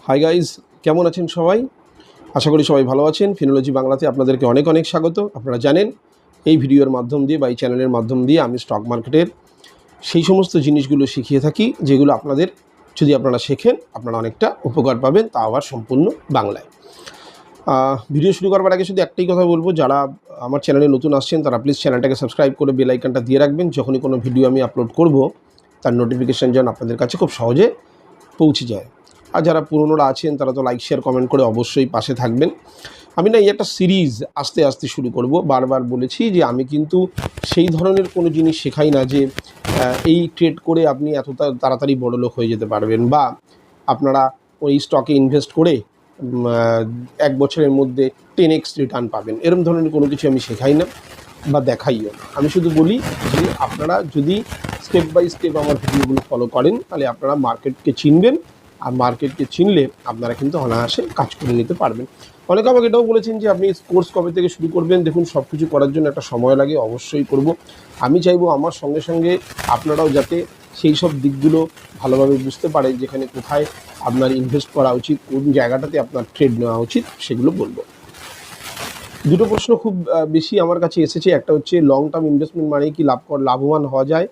Hi guys, কেমন আছেন সবাই? আশা করি সবাই ভালো আছেন। ফিনোলজি বাংলাতে আপনাদেরকে অনেক অনেক স্বাগত। আপনারা জানেন এই ভিডিওর মাধ্যম দিয়ে বা এই চ্যানেলের মাধ্যম দিয়ে আমি স্টক মার্কেটের সেই সমস্ত জিনিসগুলো শিখিয়ে থাকি যেগুলো আপনাদের যদি আপনারা শেখেন আপনারা অনেকটা উপকার পাবেন, তা আবার সম্পূর্ণ বাংলায়। ভিডিও শুরু করবার আগে শুধু একটাই কথা বলবো, যারা আমার চ্যানেলে নতুন আসছেন তারা প্লিজ চ্যানেলটাকে সাবস্ক্রাইব করে বেল আইকনটা দিয়ে রাখবেন। যখনই কোনো ভিডিও আমি আপলোড করব তার নোটিফিকেশান যেন আপনাদের কাছে খুব সহজে পৌঁছে যায়। আর যারা পুরনোরা আছেন তারা তো লাইক শেয়ার কমেন্ট করে অবশ্যই পাশে থাকবেন। আমি না এই একটা সিরিজ আস্তে আস্তে শুরু করব। বারবার বলেছি যে আমি কিন্তু সেই ধরনের কোনো জিনিস শেখাই না যে এই ট্রেড করে আপনি এত তাড়াতাড়ি বড়লোক হয়ে যেতে পারবেন, বা আপনারা ওই স্টকে ইনভেস্ট করে 1 বছরের মধ্যে 10x রিটার্ন পাবেন। এরকম ধরনের কোনো কিছু আমি শেখাই না বা দেখাইও না। আমি শুধু বলি যে আপনারা যদি স্টেপ বাই স্টেপ আমার ভিডিওগুলো ফলো করেন তাহলে আপনারা মার্কেটকে চিনবেন, আর মার্কেটকে চিনলে আপনারা কিন্তু অনায়াসে কাজ করে নিতে পারবেন। অনেকে আমাকে এটাও বলেছেন যে আপনি কোর্স কবে থেকে শুরু করবেন। দেখুন, সব কিছু করার জন্য একটা সময় লাগে, অবশ্যই করব। আমি চাইবো আমার সঙ্গে সঙ্গে আপনারাও যাতে সেই সব দিকগুলো ভালোভাবে বুঝতে পারেন, যেখানে কোথায় আপনার ইনভেস্ট করা উচিত, কোন জায়গাটাতে আপনার ট্রেড নেওয়া উচিত, সেগুলো বলবো। দুটো প্রশ্ন খুব বেশি আমার কাছে এসেছে। একটা হচ্ছে লং টার্ম ইনভেস্টমেন্ট মানে কি লাভবান হওয়া যায়,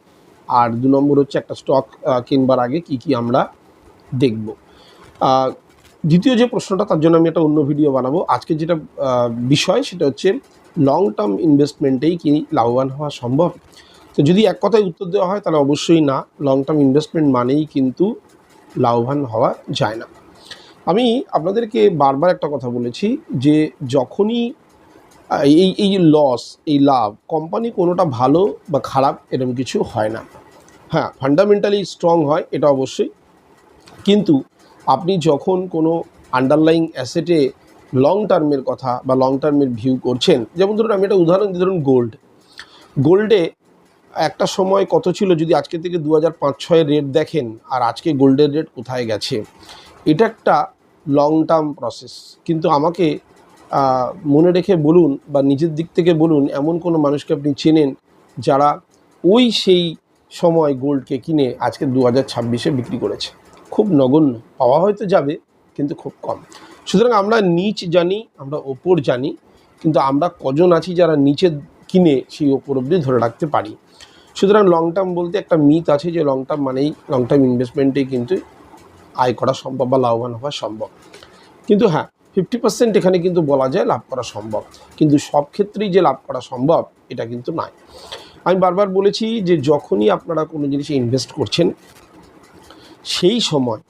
আর 2 নম্বর হচ্ছে একটা স্টক কিনবার আগে কি কি আমরা দেখব। দ্বিতীয় যে প্রশ্নটা, তার জন্য আমি একটা অন্য ভিডিও বানাবো। আজকে যেটা বিষয় সেটা হচ্ছে লং টার্ম ইনভেস্টমেন্টেই কি লাভবান হওয়া সম্ভব। তো যদি এক কথায় উত্তর দেওয়া হয় তাহলে অবশ্যই না। লং টার্ম ইনভেস্টমেন্ট মানেই কিন্তু লাভবান হওয়া যায় না। আমি আপনাদেরকে বারবার একটা কথা বলেছি যে যখনই এই যে লস, এই লাভ, কোম্পানি কোনোটা ভালো বা খারাপ এরকম কিছু হয় না। হ্যাঁ, ফান্ডামেন্টালি স্ট্রং হয়, এটা অবশ্যই। কিন্তু আপনি যখন কোনো আন্ডারলাইং অ্যাসেটে লং টার্মের কথা বা লং টার্মের ভিউ করছেন, যেমন ধরুন আমি একটা উদাহরণ দিই, ধরুন গোল্ডে একটা সময় কত ছিল, যদি আজকে থেকে 2005-06 রেট দেখেন আর আজকে গোল্ডের রেট কোথায় গেছে, এটা একটা লং টার্ম প্রসেস। কিন্তু আমাকে মনে রেখে বলুন বা নিজের দিক থেকে বলুন, এমন কোনো মানুষকে আপনি চেনেন যারা সেই সময় গোল্ডকে কিনে আজকে 2026-এ বিক্রি করেছে? খুব নগণ্য, পাওয়া হয়তো যাবে কিন্তু খুব কম। সুতরাং আমরা নিচ জানি, আমরা ওপর জানি, কিন্তু আমরা কজন আছি যারা নিচে কিনে সেই ওপর অবধি ধরে রাখতে পারি। সুতরাং লং টার্ম বলতে একটা মিথ আছে যে লং টার্ম মানেই, লং টার্ম ইনভেস্টমেন্টেই কিন্তু আয় করা সম্ভব বা লাভবান হওয়া সম্ভব। কিন্তু হ্যাঁ, 50% এখানে কিন্তু বলা যায় লাভ করা সম্ভব, কিন্তু সব ক্ষেত্রেই যে লাভ করা সম্ভব এটা কিন্তু নয়। আমি বারবার বলেছি যে যখনই আপনারা কোনো জিনিসে ইনভেস্ট করছেন, সেই সময়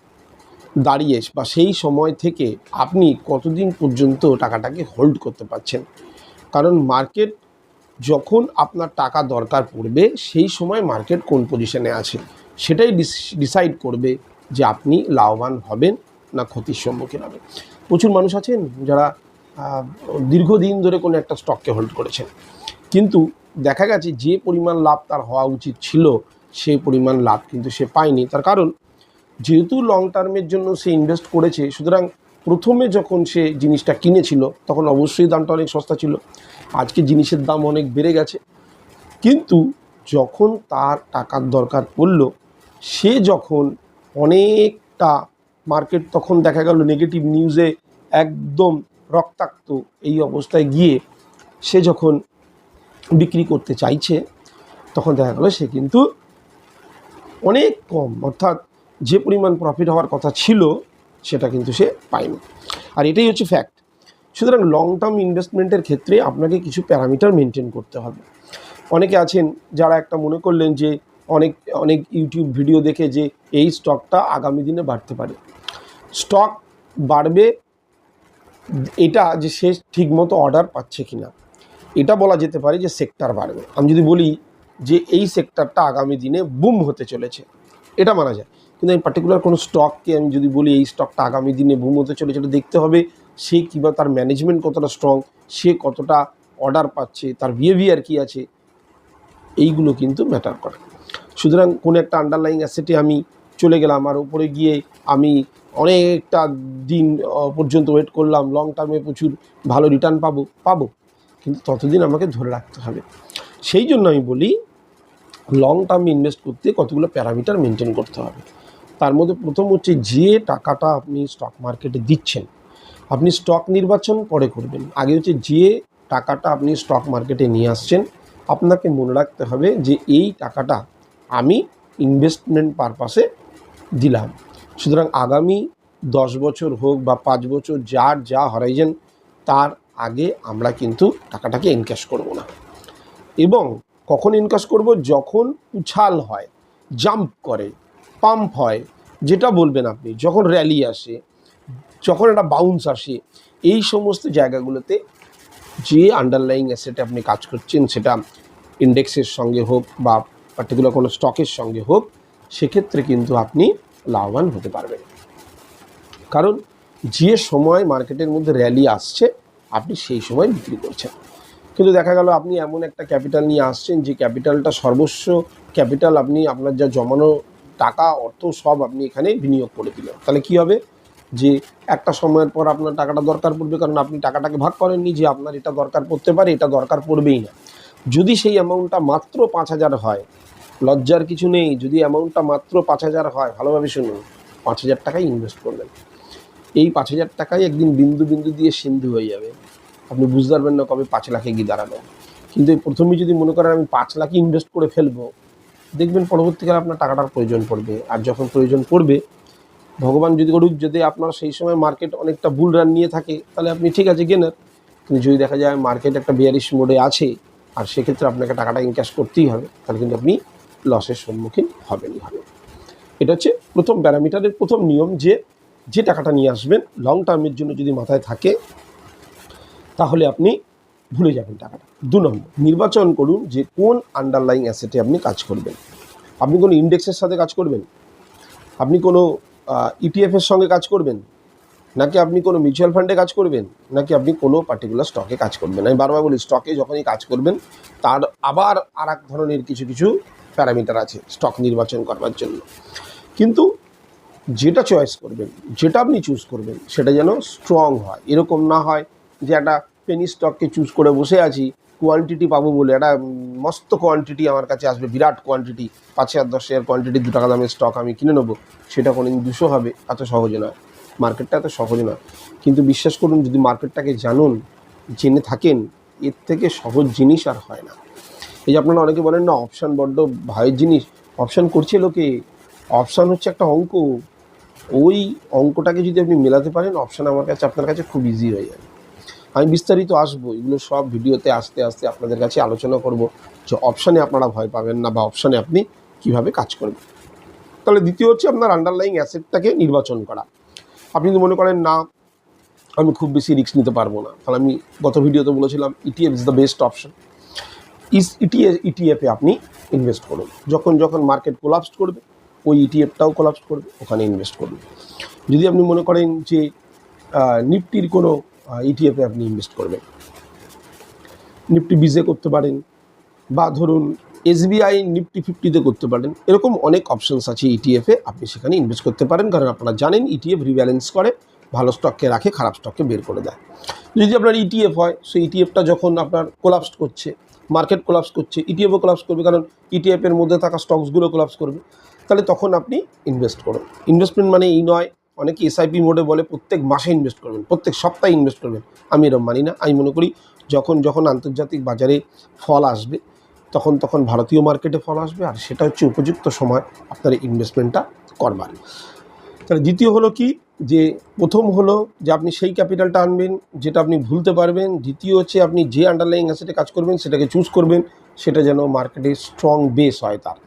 দাঁড়িয়ে বা সেই সময় থেকে আপনি কতদিন পর্যন্ত টাকাটাকে হোল্ড করতে পারছেন। কারণ মার্কেট যখন আপনার টাকা দরকার পড়বে, সেই সময় মার্কেট কোন পজিশনে আছে সেটাই ডিসাইড করবে যে আপনি লাভবান হবেন না ক্ষতির সম্মুখীন হবেন। প্রচুর মানুষ আছেন যারা দীর্ঘদিন ধরে কোনো একটা স্টককে হোল্ড করেছেন, কিন্তু দেখা গেছে যে পরিমাণ লাভ তার হওয়া উচিত ছিল সেই পরিমাণ লাভ কিন্তু সে পায়নি। তার কারণ যেহেতু লং টার্মের জন্য সে ইনভেস্ট করেছে, সুতরাং প্রথমে যখন সে জিনিসটা কিনেছিল তখন অবশ্যই দামটা অনেক সস্তা ছিল। আজকে জিনিসের দাম অনেক বেড়ে গেছে, কিন্তু যখন তার টাকার দরকার পড়ল, সে যখন অনেকটা মার্কেট তখন দেখা গেল নেগেটিভ নিউজে একদম রক্তাক্ত এই অবস্থায় গিয়ে সে যখন বিক্রি করতে চাইছে, তখন দেখা গেল সে কিন্তু অনেক কম, অর্থাৎ যে পরিমাণ প্রফিট হওয়ার কথা ছিল সেটা কিন্তু সে পায়নি। আর এটাই হচ্ছে ফ্যাক্ট। সুতরাং লং টার্ম ইনভেস্টমেন্টের ক্ষেত্রে আপনাকে কিছু প্যারামিটার মেনটেন করতে হবে। অনেকে আছেন যারা একটা মনে করলেন যে অনেক অনেক ইউটিউব ভিডিও দেখে যে এই স্টকটা আগামী দিনে বাড়তে পারে। স্টক বাড়বে এটা যে সে ঠিকমতো অর্ডার পাচ্ছে কি না, এটা বলা যেতে পারে যে সেক্টর বাড়বে। আমি যদি বলি যে এই সেক্টরটা আগামী দিনে বুম হতে চলেছে, এটা মানা যায়। কিন্তু আমি পার্টিকুলার কোনো স্টককে আমি যদি বলি এই স্টকটা আগামী দিনে বুম হতে চলেছে, এটা দেখতে হবে সে কিংবা তার ম্যানেজমেন্ট কতটা স্ট্রং, সে কতটা অর্ডার পাচ্ছে, তার বিহেভিয়ার কী আছে, এইগুলো কিন্তু ম্যাটার করে। সুতরাং কোনো একটা আন্ডারলাইং অ্যাসেটে আমি চলে গেলাম আর উপরে গিয়ে আমি অনেকটা দিন পর্যন্ত ওয়েট করলাম, লং টার্মে প্রচুর ভালো রিটার্ন পাবো, কিন্তু ততদিন আমাকে ধরে রাখতে হবে। সেই জন্য আমি বলি লং টার্মে ইনভেস্ট করতে কতগুলো প্যারামিটার মেনটেন করতে হবে। তার মধ্যে প্রথম হচ্ছে যে টাকাটা আপনি স্টক মার্কেটে দিচ্ছেন, আপনি স্টক নির্বাচন পরে করবেন, আগে হচ্ছে যে টাকাটা আপনি স্টক মার্কেটে নিয়ে আসছেন আপনাকে মনে রাখতে হবে যে এই টাকাটা আমি ইনভেস্টমেন্ট পারপাসে দিলাম। সুতরাং আগামী 10 বছর হোক বা 5 বছর যার যা হরাইজেন, তার আগে আমরা কিন্তু টাকাটাকে এনক্যাশ করব না। এবং কখন এনক্যাশ করব? যখন উছাল হয়, জাম্প করে, পাম্প হয়, যেটা বলবেন আপনি, যখন র্যালি আসে, যখন একটা বাউন্স আসে, এই সমস্ত জায়গাগুলোতে যে আন্ডারলাইং অ্যাসেটে আপনি কাজ করছেন, সেটা ইন্ডেক্সের সঙ্গে হোক বা পার্টিকুলার কোনো স্টকের সঙ্গে হোক, সেক্ষেত্রে কিন্তু আপনি লাভবান হতে পারবেন। কারণ যে সময় মার্কেটের মধ্যে র্যালি আসছে আপনি সেই সময় বিক্রি করছেন। কিন্তু দেখা গেল আপনি এমন একটা ক্যাপিটাল নিয়ে আসছেন যে ক্যাপিটালটা সর্বস্ব ক্যাপিটাল, আপনি আপনার যা জমানো টাকা অর্থ সব আপনি এখানে বিনিয়োগ করে দিলেন, তাহলে কী হবে? যে একটা সময়ের পর আপনার টাকাটা দরকার পড়বে, কারণ আপনি টাকাটাকে ভাগ করেননি যে আপনার এটা দরকার পড়তে পারে, এটা দরকার পড়বেই না। যদি সেই অ্যামাউন্টটা মাত্র 5,000 হয়, লজ্জার কিছু নেই, যদি অ্যামাউন্টটা মাত্র 5,000 হয়, ভালোভাবে শুনুন, 5,000 টাকাই ইনভেস্ট করবেন। এই 5,000 টাকাই একদিন বিন্দু বিন্দু দিয়ে সিন্ধু হয়ে যাবে, আপনি বুঝতে পারবেন না কবে 5 লাখে গিয়ে দাঁড়ালো। কিন্তু প্রথমেই যদি মনে করেন আমি 5 লাখই ইনভেস্ট করে ফেলবো, দেখবেন পরবর্তীকালে আপনার টাকাটার প্রয়োজন পড়বে। আর যখন প্রয়োজন পড়বে, ভগবান যদি করুক, যদি আপনার সেই সময় মার্কেট অনেকটা বুল রান নিয়ে থাকে, তাহলে আপনি ঠিক আছে গেনার। কিন্তু যদি দেখা যায় মার্কেট একটা বিয়ারিশ মোডে আছে আর সেক্ষেত্রে আপনাকে টাকাটা ইনক্যাশ করতেই হবে, তাহলে কিন্তু আপনি লসের সম্মুখীন হবেনই হবে। এটা হচ্ছে প্রথম প্যারামিটারের প্রথম নিয়ম, যে টাকাটা নিয়ে আসবেন লং টার্মের জন্য যদি মাথায় থাকে তাহলে আপনি ভুলে যাবেন টাকাটা। 2 নম্বর, নির্বাচন করুন যে কোন আন্ডারলাইং অ্যাসেটে আপনি কাজ করবেন। আপনি কোনো ইন্ডেক্সের সাথে কাজ করবেন, আপনি কোনো ইটিএফের সঙ্গে কাজ করবেন, নাকি আপনি কোনো মিউচুয়াল ফান্ডে কাজ করবেন, নাকি আপনি কোনো পার্টিকুলার স্টকে কাজ করবেন। আমি বারবার বলি, স্টকে যখনই কাজ করবেন তার আবার আর এক ধরনের কিছু প্যারামিটার আছে স্টক নির্বাচন করবার জন্য। কিন্তু যেটা চয়েস করবেন, যেটা আপনি চুজ করবেন, সেটা যেন স্ট্রং হয়। এরকম না হয় যে একটা পেনি স্টককে চুজ করে বসে আছি, কোয়ান্টিটি পাবো বলে, একটা মস্ত কোয়ান্টিটি আমার কাছে আসবে, বিরাট কোয়ান্টিটি, 5,000 10,000 কোয়ান্টিটি 2 টাকা দামের স্টক আমি কিনে নেবো, সেটা কোনোদিন 200 হবে, এত সহজে নয়। মার্কেটটা এত সহজ নয়। কিন্তু বিশ্বাস করুন, যদি মার্কেটটাকে জানুন, জেনে থাকেন, এর থেকে সহজ জিনিস আর হয় না। এই যে আপনারা অনেকে বলেন না অপশান বড্ড ভয়ের জিনিস, অপশান করছে লোকে, অপশান হচ্ছে একটা অঙ্ক, ওই অঙ্কটাকে যদি আপনি মেলাতে পারেন, অপশান আমার কাছে আপনার কাছে খুব ইজি হয়ে যাবে। আমি বিস্তারিত আসবো, এগুলো সব ভিডিওতে আস্তে আস্তে আপনাদের কাছে আলোচনা করব যে অপশানে আপনারা ভয় পাবেন না বা অপশানে আপনি কিভাবে কাজ করবেন। তাহলে দ্বিতীয় হচ্ছে আপনার আন্ডারলাইং অ্যাসেটটাকে নির্বাচন করা। আপনি যদি মনে করেন না আমি খুব বেশি রিস্ক নিতে পারবো না, তাহলে আমি গত ভিডিওতে বলেছিলাম ETF is the best option. ইটিএফে আপনি ইনভেস্ট করুন, যখন মার্কেট কোলাপস করবে ওই ইটিএফটাও কোলাপস করবে, ওখানে ইনভেস্ট করুন। যদি আপনি মনে করেন যে নিফটির কোনো ইটিএফে আপনি ইনভেস্ট করবেন, নিফটি 20-এ করতে পারেন, বা ধরুন এসবিআই নিফটি 50-তে করতে পারেন, এরকম অনেক অপশানস আছে ইটিএফে, আপনি সেখানে ইনভেস্ট করতে পারেন। কারণ আপনারা জানেন ইটিএফ রিব্যালেন্স করে, ভালো স্টককে রাখে, খারাপ স্টককে বের করে দেয়। যদি আপনার ইটিএফ হয়, সেই ইটিএফটা যখন আপনার কোলাপস করছে, মার্কেট কোলাপস করছে, ইটিএফও কোলাপস করবে, কারণ ইটিএফের মধ্যে থাকা স্টকসগুলো কোলাপস করবে, তাহলে তখন আপনি ইনভেস্ট করুন। ইনভেস্টমেন্ট মানে এই নয়, অনেকে এসআইপি মোডে বলে প্রত্যেক মাসে ইনভেস্ট করবেন, প্রত্যেক সপ্তাহে ইনভেস্ট করবেন। আমি এরকম মানি না। আমি মনে করি যখন আন্তর্জাতিক বাজারে ফল আসবে, তখন ভারতীয় মার্কেটে ফল আসবে, আর সেটা হচ্ছে উপযুক্ত সময় আপনার ইনভেস্টমেন্টটা করবার। তাহলে দ্বিতীয় হলো কি, যে প্রথম হলো যে আপনি সেই ক্যাপিটালটা আনবেন যেটা আপনি ভুলতে পারবেন। দ্বিতীয় হচ্ছে আপনি যে আন্ডারলাইং অ্যাসেটে কাজ করবেন সেটাকে চুজ করবেন, সেটা যেন মার্কেটে স্ট্রং বেস হয় তার।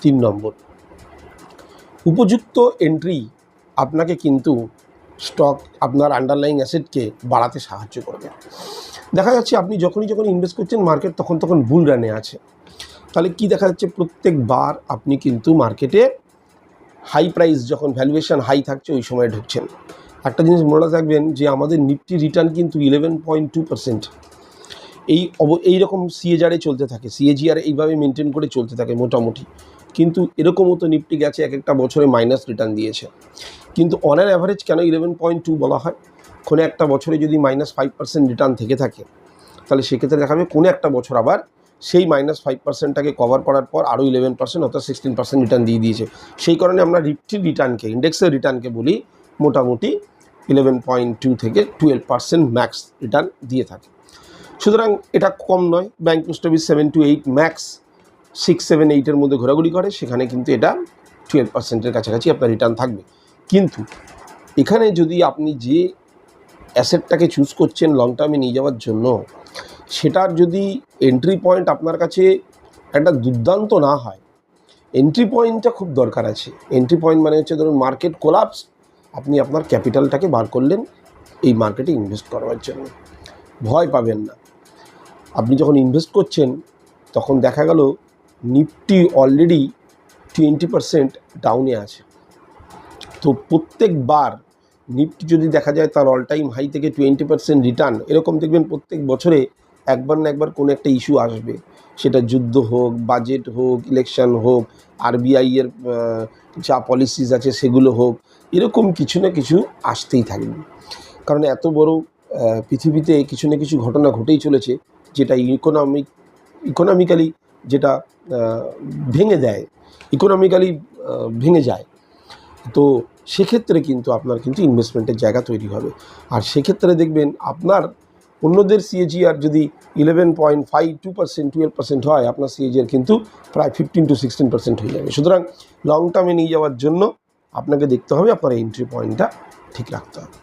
3 নম্বর, উপযুক্ত এন্ট্রি আপনাকে কিন্তু স্টক আপনার আন্ডারলাইং অ্যাসেটকে বাড়াতে সাহায্য করবে। দেখা যাচ্ছে আপনি যখন ইনভেস্ট করছেন মার্কেট তখন বুল রানে আছে, তাহলে কি দেখা যাচ্ছে, প্রত্যেকবার আপনি কিন্তু মার্কেটে হাই প্রাইস, যখন ভ্যালুয়েশন হাই থাকছে ওই সময় ঢুকছেন। একটা জিনিস মনে রাখবেন যে আমাদের নিফটি রিটার্ন কিন্তু 11.2%। এইরকম সিএজিআরে চলতে থাকে, সিএজিআর এইভাবে মেনটেন করে চলতে থাকে মোটামুটি। কিন্তু এরকমও তো নিফটি গেছে এক একটা বছরে মাইনাস রিটার্ন দিয়েছে। কিন্তু অন অ্যান অ্যাভারেজ কেন 11.2 বলা হয়? কোনো একটা বছরে যদি -5% রিটার্ন থেকে থাকে, তাহলে সেক্ষেত্রে দেখাবে কোনো একটা বছর আবার সেই -5%টাকে কভার করার পর আরও 11% অর্থাৎ 16% রিটার্ন দিয়ে দিয়েছে। সেই কারণে আমরা নিফটির রিটার্নকে, ইন্ডেক্সের রিটার্নকে বলি মোটামুটি 11.2 থেকে 12% ম্যাক্স রিটার্ন দিয়ে থাকে। সুতরাং এটা কম নয়। Bank post office 7 to 8 max 6, 7, 8-এর মধ্যে ঘোরাঘুরি করে, সেখানে কিন্তু এটা 12%-এর কাছাকাছি আপনার রিটার্ন থাকবে। কিন্তু এখানে যদি আপনি যে অ্যাসেটটাকে চুজ করছেন লং টার্মে নিয়ে যাওয়ার জন্য, সেটার যদি এন্ট্রি পয়েন্ট আপনার কাছে একটা দুর্দান্ত না হয়, এন্ট্রি পয়েন্টটা খুব দরকার আছে। এন্ট্রি পয়েন্ট মানে হচ্ছে ধরুন মার্কেট কোলাপস, আপনি আপনার ক্যাপিটালটাকে বার করলেন এই মার্কেটে ইনভেস্ট করার জন্য, ভয় পাবেন না। আপনি যখন ইনভেস্ট করছেন তখন দেখা গেল নিফটি অলরেডি 20% ডাউনে আছে, তো প্রত্যেকবার নিফটি যদি দেখা যায় তার অল টাইম হাই থেকে 20% রিটার্ন, এরকম দেখবেন প্রত্যেক বছরে একবার না একবার কোনো একটা ইস্যু আসবে, সেটা যুদ্ধ হোক, বাজেট হোক, ইলেকশন হোক, আরবিআইয়ের যা পলিসিস আছে সেগুলো হোক, এরকম কিছু না কিছু আসতেই থাকবে। কারণ এত বড় পৃথিবীতে কিছু না কিছু ঘটনা ঘটেই চলেছে, যেটা ইকোনমিক্যালি যেটা ভেঙে দেয়, ইকোনমিক্যালি ভেঙে যায়। তো সেক্ষেত্রে কিন্তু আপনার কিন্তু ইনভেস্টমেন্টের জায়গা তৈরি হবে। আর সেক্ষেত্রে দেখবেন আপনার অন্যদের সিএজিআর যদি 11.52%, 12% হয়, আপনার সিএজিআর কিন্তু প্রায় 15 to 16% হয়ে যাবে। সুতরাং লং টার্মে নিয়ে যাওয়ার জন্য আপনাকে দেখতে হবে আপনার এন্ট্রি পয়েন্টটা ঠিক রাখতে হবে।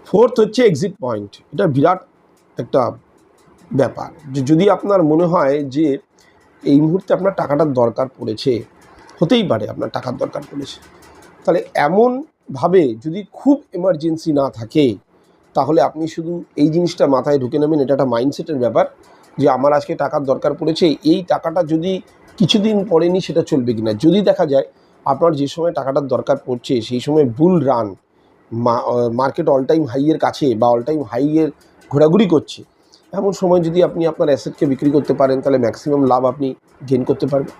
ফোর্থ হচ্ছে এক্সিট পয়েন্ট। এটা বিরাট একটা ব্যাপার, যে যদি আপনার মনে হয় যে এই মুহূর্তে আপনার টাকাটার দরকার পড়েছে, হতেই পারে আপনার টাকার দরকার পড়েছে, তাহলে এমনভাবে যদি খুব এমার্জেন্সি না থাকে, তাহলে আপনি শুধু এই জিনিসটা মাথায় ঢুকে নেবেন, এটা একটা মাইন্ডসেটের ব্যাপার, যে আমার আজকে টাকার দরকার পড়েছে, এই টাকাটা যদি কিছুদিন পরে নিই সেটা চলবে কি না। যদি দেখা যায় আপনার যে সময় টাকাটার দরকার পড়ছে সেই সময় bull run, market all time হাইয়ের কাছে বা অল টাইম হাইয়ের ঘোরাঘুরি করছে, এমন সময় যদি আপনি আপনার অ্যাসেটকে বিক্রি করতে পারেন, তাহলে ম্যাক্সিমাম লাভ আপনি গেইন করতে পারবেন।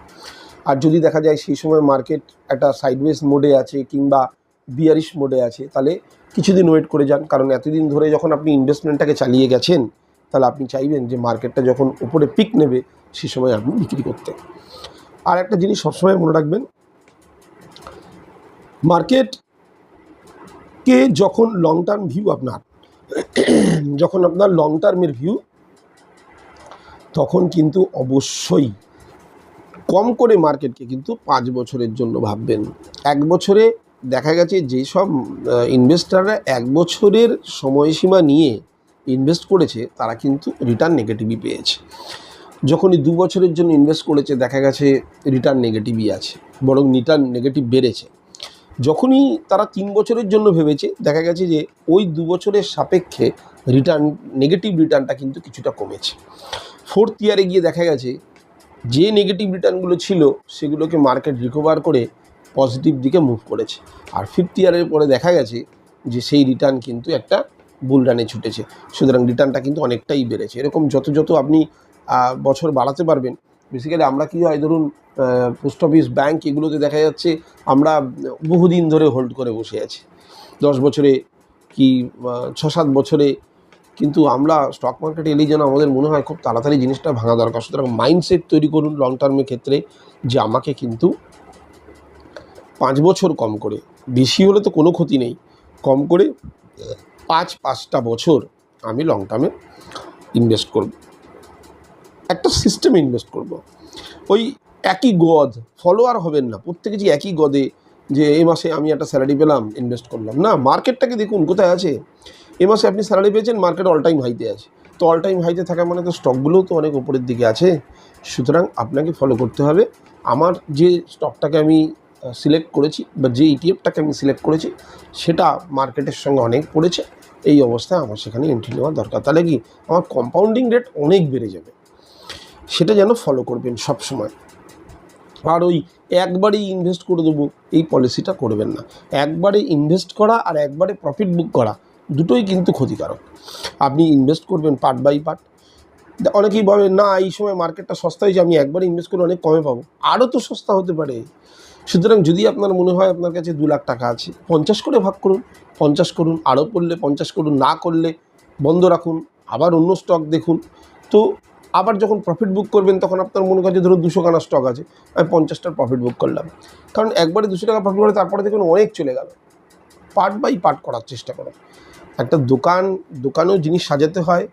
আর যদি দেখা যায় সেই সময় মার্কেট একটা সাইডওয়েজ মোডে আছে কিংবা বিয়ারিশ মোডে আছে, তাহলে কিছুদিন ওয়েট করে যান। কারণ এতদিন ধরে যখন আপনি ইনভেস্টমেন্টটাকে চালিয়ে গেছেন, তাহলে আপনি চাইবেন যে মার্কেটটা যখন উপরে পিক নেবে সেই সময় আপনি বিক্রি করতে। আর একটা জিনিস সবসময় মনে রাখবেন, মার্কেটকে যখন লং টার্ম ভিউ আপনার, যখন আপনার লং টার্মের ভিউ, তখন কিন্তু অবশ্যই কম করে মার্কেটকে কিন্তু 5 বছরের জন্য ভাববেন। 1 বছরে দেখা গেছে যেসব ইনভেস্টাররা 1 বছরের সময়সীমা নিয়ে ইনভেস্ট করেছে, তারা কিন্তু রিটার্ন নেগেটিভই পেয়েছে। যখনই 2 বছরের জন্য ইনভেস্ট করেছে, দেখা গেছে রিটার্ন নেগেটিভই আছে, বরং রিটার্ন নেগেটিভ বেড়েছে। যখনই তারা 3 বছরের জন্য ভেবেছে, দেখা গেছে যে ওই 2 বছরের সাপেক্ষে রিটার্ন, নেগেটিভ রিটার্নটা কিন্তু কিছুটা কমেছে। 4th ইয়ারে গিয়ে দেখা গেছে যে নেগেটিভ রিটার্নগুলো ছিল সেগুলোকে মার্কেট রিকভার করে পজিটিভ দিকে মুভ করেছে। আর 5th ইয়ারের পরে দেখা গেছে যে সেই রিটার্ন কিন্তু একটা বুল রানে ছুটেছে। সুতরাং রিটার্নটা কিন্তু অনেকটাই বেড়েছে। এরকম যত আপনি বছর বাড়াতে পারবেন, বেসিক্যালি আমরা কী হয়, ধরুন পোস্ট অফিস, ব্যাংক, এগুলোতে দেখা যাচ্ছে আমরা বহুদিন ধরে হোল্ড করে বসে আছি, 10 বছরে কি 6-7 বছরে, কিন্তু আমরা স্টক মার্কেটে এলেই যেন আমাদের মনে হয় খুব তাড়াতাড়ি জিনিসটা ভাঙা দরকার। সুতরাং মাইন্ডসেট তৈরি করুন লং টার্মের ক্ষেত্রে, যে আমাকে কিন্তু 5 বছর কম করে, বেশি হলে তো কোনো ক্ষতি নেই, কম করে 5টা বছর আমি লং টার্মে ইনভেস্ট করব, একটা সিস্টেমে ইনভেস্ট করব। ওই একই গদ ফলোয়ার হবেন না, প্রত্যেকে যে একই গদে যে এই মাসে আমি একটা স্যালারি পেলাম ইনভেস্ট করলাম না। মার্কেটটাকে দেখুন কোথায় আছে। এ মাসে আপনি স্যালারি পেয়েছেন, মার্কেট অল টাইম হাইতে আছে, তো অল টাইম হাইতে থাকা মানে তো স্টকগুলোও তো অনেক উপরের দিকে আছে। সুতরাং আপনাকে ফলো করতে হবে। আমার যে স্টকটাকে আমি সিলেক্ট করেছি বা যে ইটিএফটাকে আমি সিলেক্ট করেছি, সেটা মার্কেটের সঙ্গে অনেক পড়েছে, এই অবস্থায় আমার সেখানে এন্ট্রি নেওয়া দরকার। তাহলে কি আমার কম্পাউন্ডিং রেট অনেক বেড়ে যাবে, সেটা যেন ফলো করবেন সব সময়। আর ওই একবারেই ইনভেস্ট করে দেবো এই পলিসিটা করবেন না। একবারে ইনভেস্ট করা আর একবারে প্রফিট বুক করা দুটোই কিন্তু ক্ষতিকারক। আপনি ইনভেস্ট করবেন পার্ট বাই পার্ট। অনেকেই ভাবেন না এই সময় মার্কেটটা সস্তা হয়েছে, আমি একবারে ইনভেস্ট করে অনেক কমে পাবো, আরও তো সস্তা হতে পারে। সুতরাং যদি আপনার মনে হয় আপনার কাছে 2 লাখ টাকা আছে, 50 করে ভাগ করুন, 50 করুন, আরও পড়লে 50 করুন, না করলে বন্ধ রাখুন, আবার অন্য স্টক দেখুন। তো আবার যখন প্রফিট বুক করবেন তখন আপনার মনে কাছে ধরুন 200 খানা স্টক আছে, আমি 50টার প্রফিট বুক করলাম। কারণ একবারে 200 টাকা প্রফিট করে তারপরে দেখুন অনেক চলে গেল। পার্ট বাই পার্ট করার চেষ্টা করুন। একটা দোকানেও জিনিস সাজাতে হয়,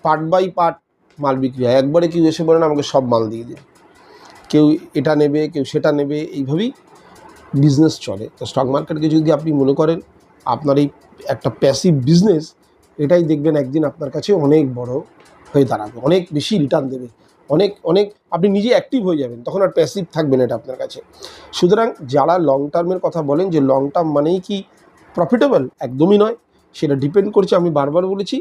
পার্ট বাই পার্ট মাল বিক্রি হয়। একবারে কেউ এসে বলেন আমাকে সব মাল দিয়ে দিন, কেউ এটা নেবে কেউ সেটা নেবে, এইভাবেই বিজনেস চলে। তো স্টক মার্কেটকে যদি আপনি মনে করেন আপনার এই একটা প্যাসিভ বিজনেস, এটাই দেখবেন একদিন আপনার কাছে অনেক বড় হয়ে দাঁড়াবে, অনেক বেশি রিটার্ন দেবে, অনেক অনেক আপনি নিজে অ্যাক্টিভ হয়ে যাবেন, তখন আর প্যাসিভ থাকবেন এটা আপনার কাছে। সুতরাং যারা লং টার্মের কথা বলেন যে লং টার্ম মানেই কি প্রফিটেবল, একদমই নয়। সেটা ডিপেন্ড করছে, আমি বারবার বলেছি,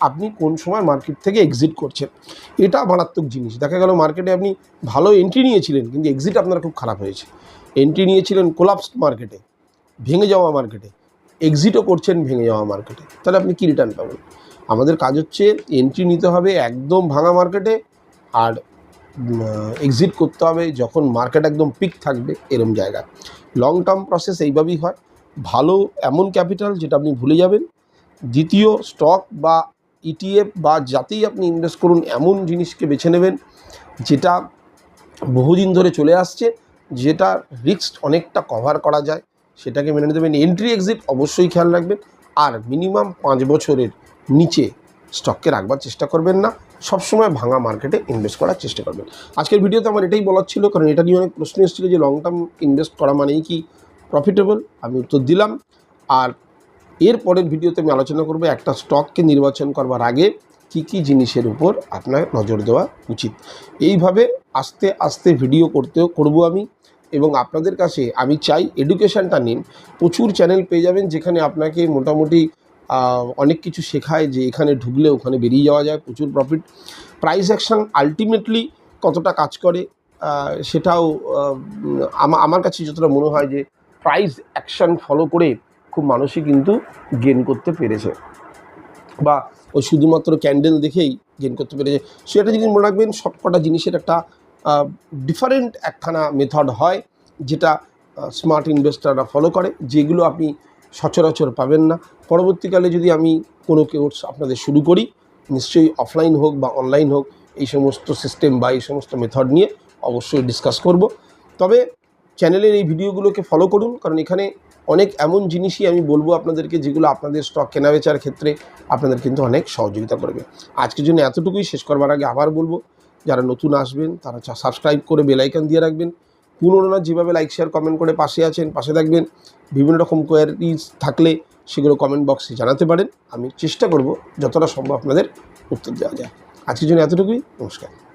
আপনি কোন সময় মার্কেট থেকে এক্সিট করছেন। এটা মারাত্মক জিনিস। দেখা গেল মার্কেটে আপনি ভালো এন্ট্রি নিয়েছিলেন কিন্তু এক্সিট আপনার খুব খারাপ হয়েছে। এন্ট্রি নিয়েছিলেন কোলাপসড মার্কেটে, ভেঙে যাওয়া মার্কেটে, এক্সিটও করছেন ভেঙে যাওয়া মার্কেটে, তাহলে আপনি কী রিটার্ন পাবেন? আমাদের কাজ হচ্ছে এন্ট্রি নিতে হবে একদম ভাঙা মার্কেটে, আর এক্সিট করতে হবে যখন মার্কেট একদম পিক থাকবে এরম জায়গায়। লং টার্ম প্রসেস এইভাবেই হয়। ভালো এমন ক্যাপিটাল যেটা আপনি ভুলে যাবেন। দ্বিতীয়, স্টক বা ইটিএফ বা যাতেই আপনি ইনভেস্ট করুন এমন জিনিসকে বেছে নেবেন যেটা বহুদিন ধরে চলে আসছে, যেটা রিস্ক অনেকটা কভার করা যায়, সেটাকে মেনে নেবেন। এন্ট্রি এক্সিট অবশ্যই খেয়াল রাখবেন, আর মিনিমাম 5 বছরের নিচে স্টককে রাখবার চেষ্টা করবেন না। সবসময় ভাঙা মার্কেটে ইনভেস্ট করার চেষ্টা করবেন। আজকের ভিডিওতে আমার এটাই বলার ছিল, কারণ এটা নিয়ে অনেক প্রশ্ন এসেছিলো যে লং টার্ম ইনভেস্ট করা মানেই কি প্রফিটেবল। আমি উত্তর দিলাম। আর এর পরের ভিডিওতে আমি আলোচনা করব একটা স্টককে নির্বাচন করবার আগে কি কি জিনিসের উপর আপনার নজর দেওয়া উচিত। এইভাবে আস্তে আস্তে ভিডিও করব আমি, এবং আপনাদের কাছে আমি চাই এডুকেশানটা নিন। প্রচুর চ্যানেল পেয়ে যাবেন যেখানে আপনাকে মোটামুটি অনেক কিছু শেখায়, যে এখানে ঢুকলে ওখানে বেরিয়ে যাওয়া যায়, প্রচুর প্রফিট। প্রাইস অ্যাকশন আলটিমেটলি কতটা কাজ করে সেটাও আমার কাছে যতটা মনে হয় যে প্রাইস অ্যাকশন ফলো করে খুব মানুষই কিন্তু গেন করতে পেরেছে, বা ওই শুধুমাত্র ক্যান্ডেল দেখেই গেন করতে পেরেছে। সেটা জিনিস মনে রাখবেন, সবকটা জিনিসের একটা ডিফারেন্ট একখানা মেথড হয় যেটা স্মার্ট ইনভেস্টাররা ফলো করে, যেগুলো আপনি সচরাচর পাবেন না। পরবর্তীকালে যদি আমি কোনো কোর্স আপনাদের শুরু করি, নিশ্চয়ই অফলাইন হোক বা অনলাইন হোক, এই সমস্ত সিস্টেম বা এই সমস্ত মেথড নিয়ে অবশ্যই ডিসকাস করব। তবে চ্যানেলের এই ভিডিওগুলোকে ফলো করুন, কারণ এখানে অনেক এমন জিনিসই আমি বলবো আপনাদেরকে যেগুলো আপনাদের স্টক কেনাবেচার ক্ষেত্রে আপনাদের কিন্তু অনেক সহযোগিতা করবে। আজকের জন্য এতটুকুই। শেষ করবার আগে আবার বলবো, যারা নতুন আসবেন তারা সাবস্ক্রাইব করে বেল আইকন দিয়ে রাখবেন। পুনরায় যেভাবে লাইক শেয়ার কমেন্ট করে পাশে আছেন, পাশে থাকবেন। বিভিন্ন রকম কোয়ারিজ থাকলে সেগুলো কমেন্ট বক্সে জানাতে পারেন, আমি চেষ্টা করব যতটা সম্ভব আপনাদের উত্তর দেওয়া যায়। আজকের জন্য এতটুকুই। নমস্কার।